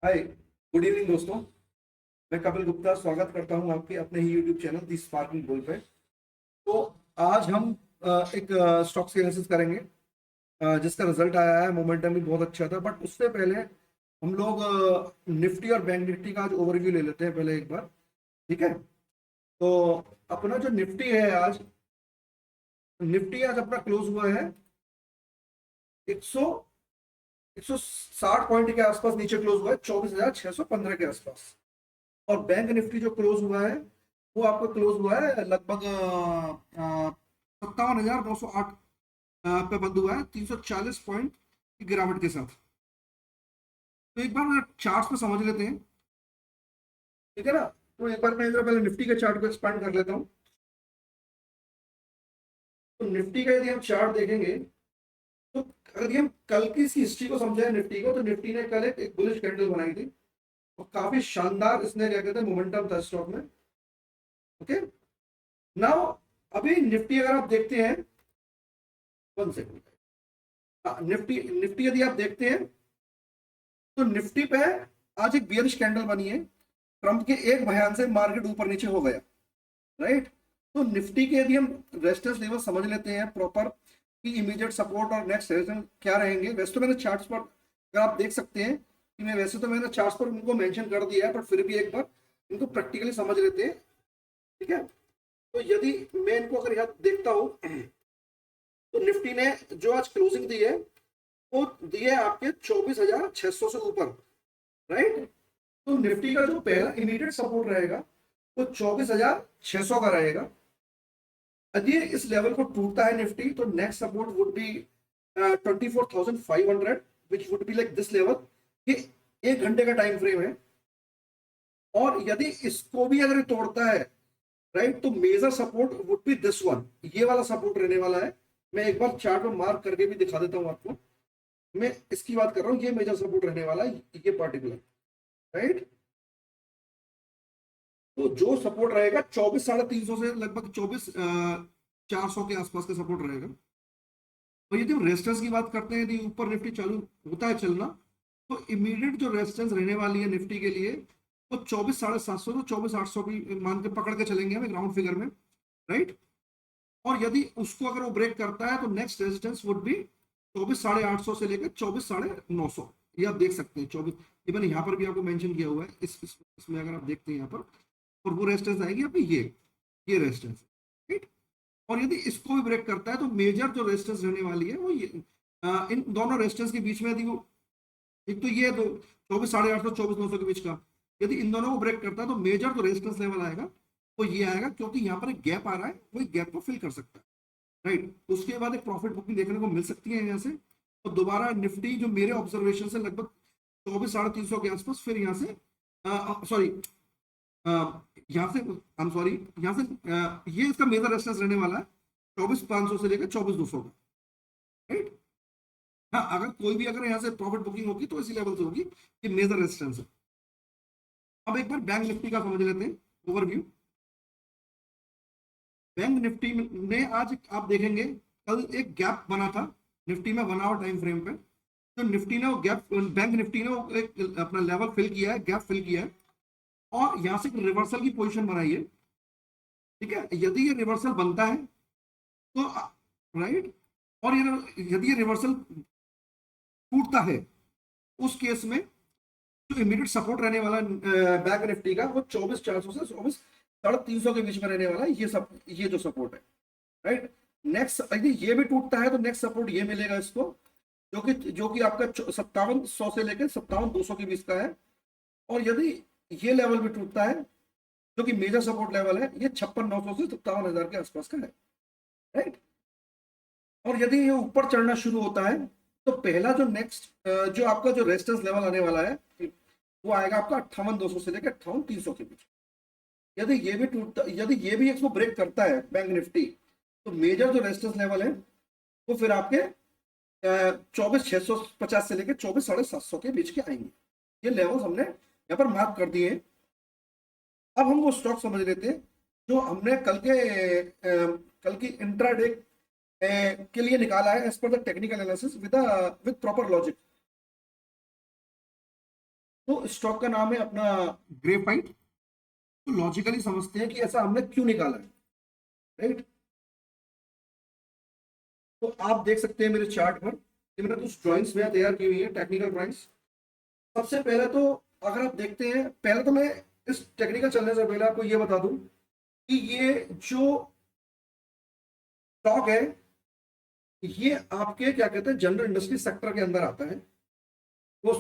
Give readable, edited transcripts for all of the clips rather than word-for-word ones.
हाय, good evening दोस्तों। मैं कपिल गुप्ता स्वागत करता हूं आपके अपने ही यूट्यूब चैनल दी स्पार्किंग गोल पे। तो आज हम एक स्टॉक्स की एनालिसिस करेंगे, जिसका रिजल्ट आया है। मोमेंटम भी बहुत अच्छा था, बट उससे पहले हम लोग निफ्टी और बैंक निफ्टी का आज ओवरव्यू ले लेते हैं पहले एक बार। ठीक है। तो अपना जो निफ्टी है आज, निफ्टी आज अपना क्लोज हुआ है 100 160 पॉइंट के आसपास नीचे क्लोज हुआ है, 24,615 के आसपास। और बैंक निफ्टी जो क्लोज हुआ है वो आपका क्लोज हुआ है लगभग 57,908 पे बंद हुआ है, 340 पॉइंट की गिरावट के साथ। तो एक बार चार्ट पे समझ लेते हैं। ठीक है ना। तो एक बार मैं इधर पहले निफ्टी के चार्ट को एक्सपांड कर लेता हूँ। तो निफ्टी का यदि हम चार्ट देखेंगे, तो अगर हम कल की इसकी हिस्ट्री को समझाएं निफ्टी को, तो निफ्टी ने कल एक बुलिश कैंडल बनाई थी और काफी शानदार इसने क्या कहते हैं मोमेंटम था स्टॉक में। ओके। नाउ अभी निफ्टी अगर आप देखते हैं, 1 सेकंड। निफ्टी निफ्टी यदि आप देखते हैं, तो निफ्टी पे आज एक बियरिश कैंडल बनी है। ट्रंप के एक बयान से मार्केट ऊपर नीचे हो गया। राइट। तो निफ्टी के यदि हम रेजिस्टेंस लेवल समझ लेते हैं प्रॉपर, कि इमीडिएट सपोर्ट और नेक्स्ट रेजिस्टेंस क्या रहेंगे। वैसे तो मैंने चार्ट्स पर, अगर आप देख सकते हैं कि मैं वैसे तो मैंने चार्ट्स पर उनको मेंशन कर दिया है, पर फिर भी एक बार इनको प्रैक्टिकली समझ लेते हैं। ठीक है। तो यदि मैं इनको अगर यहाँ देखता हूँ, तो निफ्टी ने जो आज क्लोजिंग दी है वो दिए आपके 24,600 से ऊपर। राइट। तो निफ्टी का जो पहला इमीडिएट सपोर्ट रहेगा वो 24,600 का रहेगा। यदि इस लेवल को टूटता है निफ्टी, तो next support would B 24,500, which would be like this level. ये 1 घंटे का टाइम फ्रेम है। और यदि इसको भी अगर तोड़ता है, राइट, तो major support would be this one. ये वाला सपोर्ट रहने वाला है। मैं एक बार चार्ट में मार्क करके भी दिखा देता हूं आपको। मैं इसकी बात कर रहा हूँ, ये मेजर सपोर्ट रहने वाला है, ये पर्टिकुलर। राइट। तो जो सपोर्ट रहेगा 24,350 से लगभग 24,400 के आसपास का सपोर्ट रहेगा। और यदि हम रेजिस्टेंस की बात करते हैं, यदि ऊपर निफ्टी चालू होता है चलना, तो इमीडिएट जो रेजिस्टेंस रहने वाली है निफ्टी के लिए, वो 24,750 तो 24,800 भी मान के पकड़ के चलेंगे हमें ग्राउंड फिगर में। राइट। और यदि उसको अगर वो ब्रेक करता है, तो नेक्स्ट रेजिस्टेंस वुड बी 24,850 से लेकर 24,950। ये आप देख सकते हैं 24। इवन यहाँ पर भी आपको मेंशन किया हुआ है इसमें अगर आप देखते हैं यहाँ पर, और वो रेजिस्टेंस आएगी आपकी ये रेजिस्टेंस। राइट। और यदि इसको भी ब्रेक करता है, तो मेजर जो रेजिस्टेंस रहने वाली है वो ये, इन दोनों रेजिस्टेंस के बीच में यदि वो, एक तो ये दो 24,850 24,900 के बीच का, यदि इन दोनों को ब्रेक करता है, तो मेजर जो रेजिस्टेंस लेवल आएगा वो ये आएगा, क्योंकि यहाँ पर एक गैप आ रहा है, वो गैप को फिल कर सकता है। राइट। उसके बाद एक प्रॉफिट बुकिंग देखने को मिल सकती है यहाँ से। और दोबारा निफ्टी जो मेरे ऑब्जर्वेशन से लगभग 24,350 के आसपास, फिर यहाँ से सॉरी यहाँ से, आई एम सॉरी, यहाँ से ये इसका मेजर रेजिस्टेंस रहने वाला है 24,500 से लेकर 24,200 का। राइट। हाँ, अगर कोई भी अगर यहाँ से प्रॉफिट बुकिंग होगी तो इसी लेवल से होगी। ये मेजर रेजिस्टेंस है। अब एक बार बैंक निफ्टी का समझ लेते हैं ओवरव्यू। बैंक निफ्टी ने आज आप देखेंगे कल एक गैप बना था निफ्टी में 1 आवर टाइम फ्रेम पे। तो निफ्टी ने वो गैप, बैंक निफ्टी ने वो एक अपना लेवल फिल किया है, गैप फिल किया है, और यहाँ से रिवर्सल की पोजीशन बनाई है। ठीक है। यदि ये रिवर्सल बनता है तो, राइट, और ये यदि ये रिवर्सल टूटता है, उस केस में जो इमीडिएट सपोर्ट रहने वाला बैंक निफ्टी का, वो 24,400 से 24,350 के बीच में रहने वाला है। ये जो सपोर्ट है। राइट। नेक्स्ट यदि ये भी टूटता है, तो नेक्स्ट सपोर्ट ये मिलेगा इसको, जो कि आपका 57,100 से लेकर 57,200 के बीच का है। और यदि ये लेवल भी टूटता है, जो कि मेजर सपोर्ट लेवल है, ये 56,900 से 57,000 के आसपास का है। राइट। और यदि ये ऊपर चढ़ना शुरू होता है, तो पहला जो नेक्स्ट जो आपका जो रेजिस्टेंस लेवल आने वाला है, वो आएगा आपका 58,200 से लेकर 58,300 के बीच। यदि ये भी टूटता, यदि ये भी इसको ब्रेक करता है बैंक निफ्टी, तो मेजर जो रेजिस्टेंस लेवल है वो फिर आपके 24,650 से लेकर 24,750 के बीच के आएंगे। ये लेवल हमने यहाँ पर मार्क कर दिए। अब हम वो स्टॉक समझ लेते हैं जो हमने कल की इंट्राडे के लिए निकाला है, as per the technical analysis with proper logic. तो स्टॉक का नाम है अपना ग्रेफाइट। तो लॉजिकली समझते हैं कि ऐसा हमने क्यों निकाला है, राइट। तो आप देख सकते हैं मेरे चार्ट पर, ये मैंने कुछ ड्राइंग्स में तैयार की हुई है, टेक्निकल ड्राइंग्स। सबसे पहले तो अगर आप देखते हैं, पहले तो मैं इस टेक्निकल चलने से पहले आपको ये बता दूं कि ये जो स्टॉक है, ये आपके क्या कहते हैं जनरल इंडस्ट्री सेक्टर के अंदर आता है। वो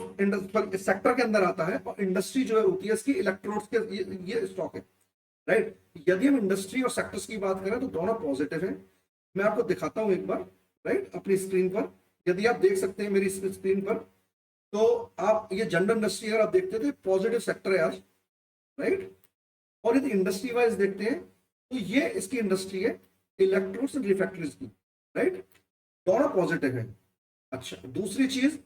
सेक्टर के अंदर आता है, और इंडस्ट्री जो है होती है इसकी इलेक्ट्रोड्स के, ये स्टॉक है, राइट। यदि हम इंडस्ट्री और सेक्टर्स की बात करें तो दोनों पॉजिटिव है। मैं आपको दिखाता हूं एक बार, राइट, अपनी स्क्रीन पर। यदि आप देख सकते हैं मेरी स्क्रीन पर, तो आप ये जनरल इंडस्ट्री अगर आप देखते थे पॉजिटिव सेक्टर है आज, राइट। और यदि इंडस्ट्री वाइज देखते हैं तो ये इसकी इंडस्ट्री है इलेक्ट्रोड्स एंड रिफैक्टरीज की, राइट। दोनों पॉजिटिव है। अच्छा, दूसरी चीज,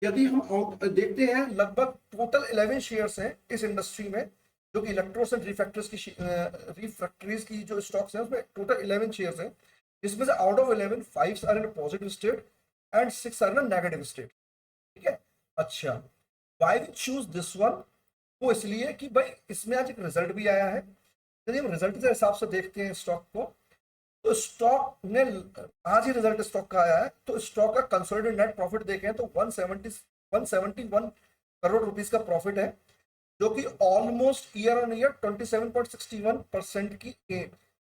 यदि हम आउट देखते हैं, लगभग टोटल 11 शेयर्स हैं इस इंडस्ट्री में, जो कि इलेक्ट्रोड्स एंड रिफैक्टरीज की जो स्टॉक्स हैं उसमें टोटल 11 शेयर्स हैं। इसमें से out of 11 5 are in positive state and 6 are in negative state, ठीक है। अच्छा, why we choose this one? वो इसलिए कि भाई इसमें आज एक रिजल्ट भी आया है। यदि हम रिजल्ट के हिसाब से देखते हैं स्टॉक को, तो स्टॉक ने आज ही रिजल्ट स्टॉक का आया है, तो स्टॉक का कंसोलिडेटेड नेट प्रॉफिट देखें तो 171 करोड़ रुपीस का प्रॉफिट है, जो कि ऑलमोस्ट ईयर ऑन ईयर 27.61% की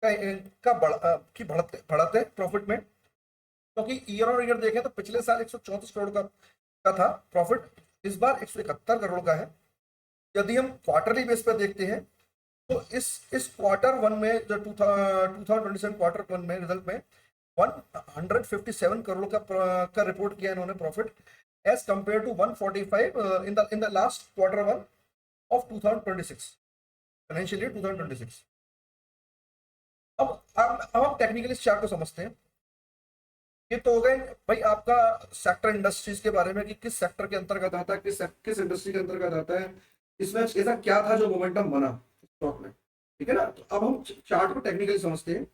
बढ़त है प्रॉफिट में। क्योंकि ईयर ऑन ईयर देखें तो पिछले साल 134 करोड़ का था प्रॉफिट, इस बार 171 करोड़ का है। यदि हम क्वार्टरली बेस पर देखते हैं, तो इस क्वार्टर वन में, जो 2027 क्वार्टर वन में रिजल्ट में 157 करोड़ का रिपोर्ट किया इन्होंने profit, as compare to 145 in the last quarter one of 2026 financial year 2026। अब हम टेक्निकली इस चार्ट को समझते हैं। ये तो हो गए भाई आपका सेक्टर इंडस्ट्रीज के बारे में, कि किस सेक्टर के अंतर्गत आता है, किस इंडस्ट्री के अंतर्गत आता है, इसमें ऐसा क्या था जो मोमेंटम बना स्टॉक में, ठीक है ना। तो अब हम चार्ट को टेक्निकली समझते हैं।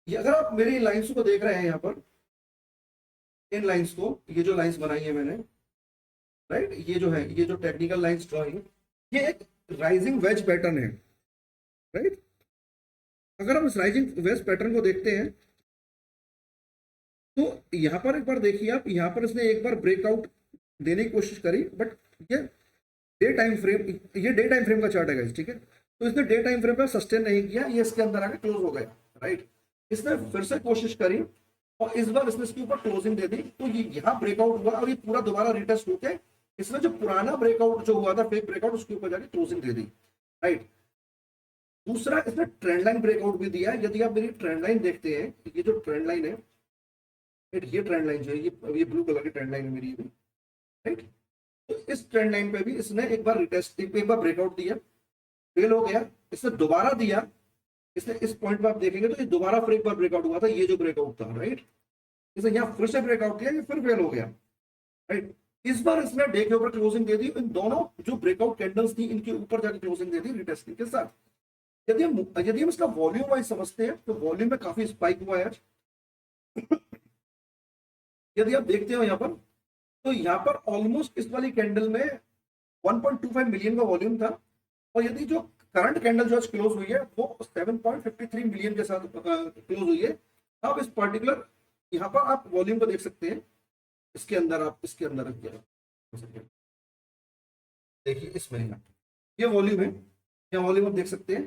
ये अगर आप मेरी लाइंस को देख रहे हैं यहाँ पर, इन लाइंस को, ये जो लाइंस बनाई है मैंने, राइट, ये जो है, ये जो टेक्निकल लाइंस ड्रॉइंग, ये एक राइजिंग वेज पैटर्न है, राइट। अगर हम इस राइजिंग वेज पैटर्न को देखते हैं, तो यहाँ पर एक बार देखिए आप, यहाँ पर इसने एक बार ब्रेकआउट देने की कोशिश करी, बट ये डे टाइम फ्रेम का चार्ट है गाइस, ठीक है। तो इसने डे टाइम फ्रेम पर सस्टेन नहीं किया, ये इसके अंदर आके क्लोज हो गया, राइट। इसने फिर से कोशिश करी, और इस बार इसने इसके ऊपर क्लोजिंग दे दी, तो ये यहाँ ब्रेकआउट हुआ, और ये पूरा दोबारा रिटेस्ट होके इसने जो पुराना ब्रेकआउट जो हुआ था, फेक ब्रेकआउट, उसके ऊपर जाके क्लोजिंग दे दी, राइट। दूसरा, इसने ट्रेंड लाइन ब्रेकआउट भी दिया है। यदि आप मेरी ट्रेंड लाइन देखते हैं, ये जो ट्रेंड लाइन है, ये ट्रेंड लाइन जो है, ये ब्लू कलर की ट्रेंड लाइन है मेरी, राइट। तो इस ट्रेंड लाइन पे भी इसने एक बार रिटेस्ट, एक बार ब्रेकआउट दिया, फेल हो गया, इसने दोबारा दिया, इसने इस पॉइंट पे आप देखेंगे तो ये दोबारा फिर एक बार ब्रेकआउट हुआ था, ये जो ब्रेकआउट था, राइट। इसने यहाँ फिर से ब्रेकआउट किया, ये फिर फेल हो गया, राइट। इस बार इसने डे के ऊपर क्लोजिंग दे दी, इन दोनों जो ब्रेकआउट कैंडल्स थी इनके ऊपर जाकर क्लोजिंग दे दी रिटेस्टिंग के साथ। यदि हम इसका वॉल्यूम वाइज समझते हैं, तो वॉल्यूम में काफी स्पाइक हुआ है आज। यदि आप देखते हो यहाँ पर, तो यहाँ पर ऑलमोस्ट इस वाली कैंडल में 1.25 मिलियन का वॉल्यूम था, और यदि जो करंट कैंडल जो आज क्लोज हुई है वो 7.53 मिलियन के साथ क्लोज हुई है। अब इस पर्टिकुलर यहाँ पर आप वॉल्यूम को देख सकते हैं, इसके अंदर आप इसके अंदर देखिए, इसमें ये वॉल्यूम है, ये वॉल्यूम आप देख सकते हैं,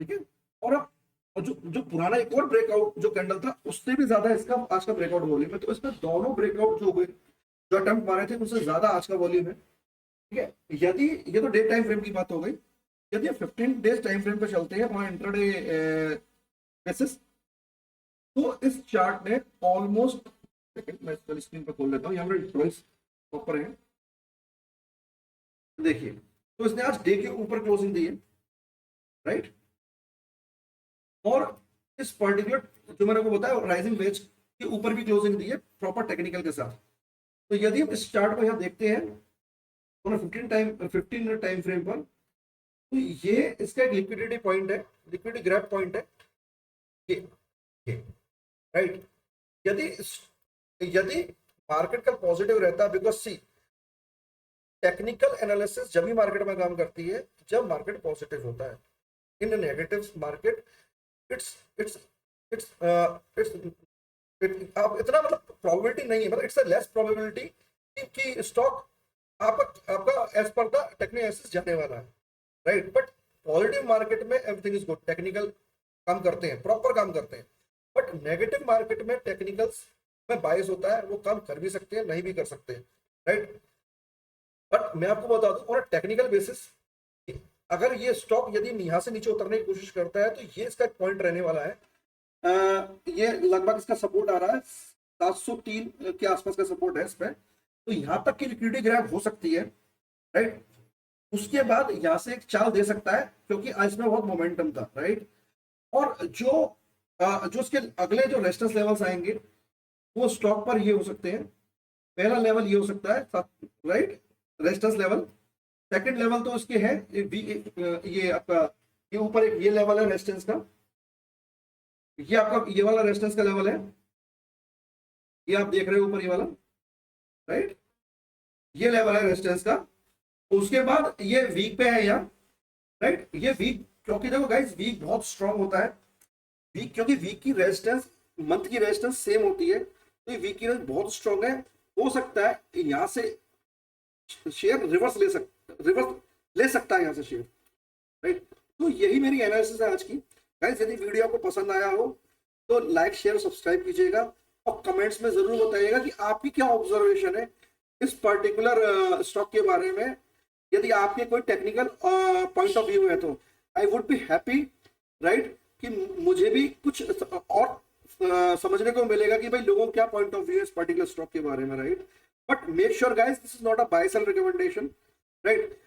ठीक है। और अब और जो पुराना एक और ब्रेकआउट जो कैंडल था, उससे भी ज्यादा इसका आज का ब्रेकआउट वॉल्यूम है। तो इसमें दोनों ब्रेकआउट जो हुए, जो अटेम्प्ट मारे थे, उससे ज्यादा आज का वॉल्यूम है, ठीक है। यदि ये तो डे टाइम फ्रेम की बात हो गई, यदि 15 डेज टाइम फ्रेम पे चलते हैं और इंट्राडे बेसिस, तो इस चार्ट ने ऑलमोस्ट, मैं स्क्रीन पर खोल लेता हूँ, यहाँ पर ड्रॉइंग्स प्रॉपर है, देखिए। तो इसने आज डे के ऊपर क्लोजिंग दी है, राइट। और इस पर्टिकुलर जो मैंने को बताया राइजिंग वेज के ऊपर भी क्लोजिंग दी है प्रॉपर टेक्निकल के साथ। तो यदि हम इस चार्ट को यहाँ देखते हैं 15 टाइम फ्रेम पर, तो ये इसका एक लिक्विडिटी पॉइंट है, लिक्विडिटी ग्रैब पॉइंट है, ये राइट। यदि यदि मार्केट का पॉजिटिव रहता, बिकॉज सी टेक्निकल एनालिसिस जब भी मार्केट में काम करती है जब मार्केट पॉजिटिव होता है। In negative market it's it's it's आप इतना मतलब प्रोबेबिलिटी नहीं है, मतलब इट्स अ लेस प्रोबेबिलिटी कि स्टॉक आपका as per the technical analysis जाने वाला है, राइट। बट पॉजिटिव मार्केट में एवरीथिंग इज गुड, टेक्निकल काम करते हैं, प्रॉपर काम करते हैं। बट नेगेटिव मार्केट में टेक्निकल्स में बायस होता है, वो काम कर भी सकते हैं नहीं भी कर सकते, राइट। बट मैं आपको बता दूं ऑन टेक्निकल बेसिस, अगर ये स्टॉक यदि यहाँ से नीचे उतरने की कोशिश करता है तो ये इसका एक पॉइंट रहने वाला है। ये लगभग इसका सपोर्ट आ रहा है 703 के आसपास का सपोर्ट है इस पे, तो यहाँ तक की लिक्विडिटी ग्रैब हो सकती है, राइट। उसके बाद यहाँ से एक चाल दे सकता है क्योंकि इसमें बहुत मोमेंटम था, राइट। और जो इसके अगले जो रेजिस्टेंस लेवल्स आएंगे वो स्टॉक पर ये हो सकते हैं। पहला लेवल ये हो सकता है, right, resistance level. Second level तो इसके है ये आपका ये ऊपर एक ये लेवल है रेजिस्टेंस का, ये आपका ये वाला रेजिस्टेंस का लेवल है, ये आप देख रहे हो ऊपर ये वाला, राइट, ये लेवल है रेजिस्टेंस का। उसके बाद ये वीक पे है यहाँ, राइट। ये वीक क्योंकि देखो गाइस वीक बहुत स्ट्रांग होता है, वीक क्योंकि वीक की रेजिस्टेंस मंथ की रेजिस्टेंस सेम होती है, तो ये वीक की रेजिस्टेंस बहुत स्ट्रांग है। हो सकता है यहाँ से शेयर रिवर्स ले सकता है यहाँ से शेयर, राइट। तो यही मेरी एनालिसिस है आज की। गाइस यदि वीडियो आपको पसंद आया हो तो लाइक शेयर सब्सक्राइब कीजिएगा और कमेंट्स में जरूर बताइएगा कि आपकी क्या ऑब्जर्वेशन है इस पर्टिकुलर स्टॉक के बारे में। यदि आपके कोई टेक्निकल पॉइंट ऑफ व्यू है तो I would be happy, right, कि मुझे भी कुछ और समझने को मिलेगा कि भाई लोगों का क्या पॉइंट ऑफ व्यू है इस पर्टिकुलर स्टॉक के बारे में, right. But make sure guys this is not a buy sell recommendation, right.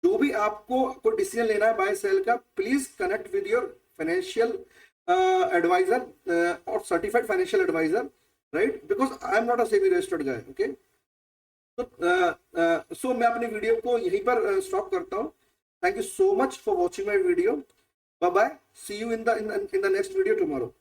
जो भी आपको कोई डिसीजन लेना है बाय सेल का, please connect with your financial advisor और certified financial advisor, right, because I am not a SEBI registered guy, okay. So मैं अपनी वीडियो को यहीं पर स्टॉप करता हूँ। Thank you so much for watching my video. Bye bye, see you in the next video tomorrow.